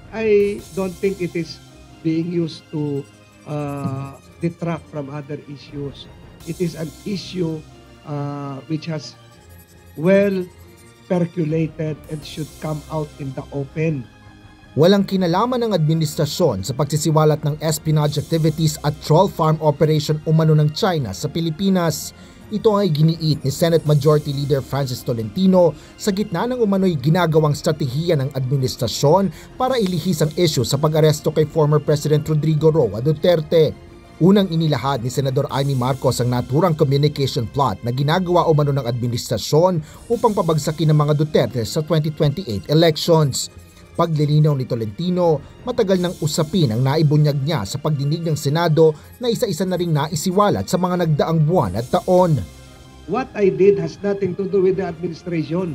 I don't think it is being used to detract from other issues. It is an issue which has well percolated and should come out in the open. Walang kinalaman ng administrasyon sa pagsisiwalat ng espionage activities at troll farm operation umano ng China sa Pilipinas. Ito ay giniit ni Senate Majority Leader Francis Tolentino sa gitna ng umano'y ginagawang strategiya ng administrasyon para ilihis ang issue sa pag-aresto kay former President Rodrigo Roa Duterte. Unang inilahad ni Senador Amy Marcos ang naturang communication plot na ginagawa umano ng administrasyon upang pabagsakin ng mga Duterte sa 2028 elections. Paglilinaw ni Tolentino, matagal ng usapin ang naibunyag niya sa pagdinig ng Senado na isa-isa na ring naisiwalat sa mga nagdaang buwan at taon. What I did has nothing to do with the administration.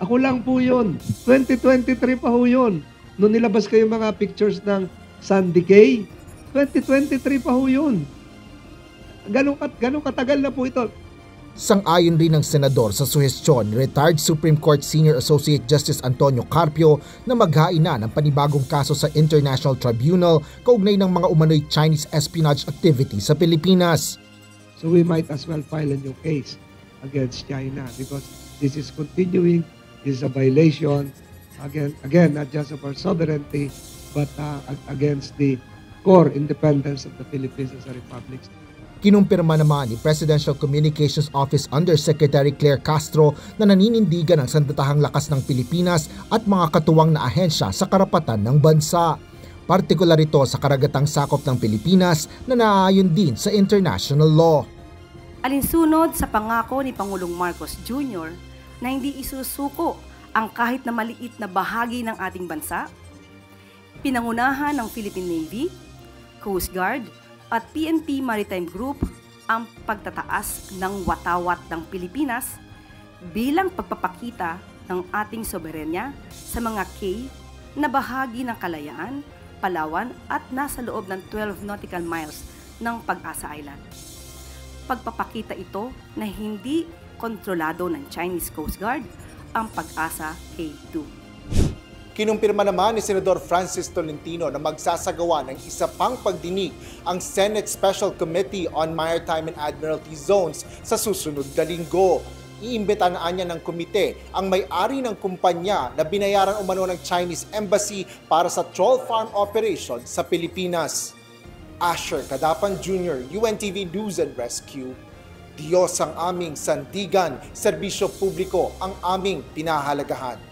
Ako lang po yun. 2023 pa ho yun. Noong nilabas kayo mga pictures ng Sandy Cay, 2023 pa ho yun. Ganong katagal na po ito. Sang-ayon rin ng senador sa suhestyon ni retired Supreme Court Senior Associate Justice Antonio Carpio na maghain na ng panibagong kaso sa International Tribunal kaugnay ng mga umano'y Chinese espionage activity sa Pilipinas. So we might as well file a new case against China because this is continuing, this is a violation, again not just of our sovereignty, but against the core independence of the Philippines as a republic. Kinumpirma naman ni Presidential Communications Office Undersecretary Claire Castro na naninindigan ang sandatahang lakas ng Pilipinas at mga katuwang na ahensya sa karapatan ng bansa. Partikular ito sa karagatang sakop ng Pilipinas na naaayon din sa international law. Alinsunod sa pangako ni Pangulong Marcos Jr. na hindi isusuko ang kahit na maliit na bahagi ng ating bansa, pinangunahan ng Philippine Navy, Coast Guard, at PNP Maritime Group ang pagtataas ng watawat ng Pilipinas bilang pagpapakita ng ating soberenya sa mga K na bahagi ng Kalayaan, Palawan at nasa loob ng 12 nautical miles ng Pag-asa Island. Pagpapakita ito na hindi kontrolado ng Chinese Coast Guard ang Pag-asa K2. Kinumpirma naman ni Senador Francis Tolentino na magsasagawa ng isa pang pagdinig ang Senate Special Committee on Maritime and Admiralty Zones sa susunod na linggo. Iimbitahan niya ng komite ang may-ari ng kumpanya na binayaran umano ng Chinese Embassy para sa troll farm operation sa Pilipinas. Asher Cadapan Jr., UNTV News and Rescue. Diyos ang aming sandigan, serbisyo publiko ang aming pinahalagahan.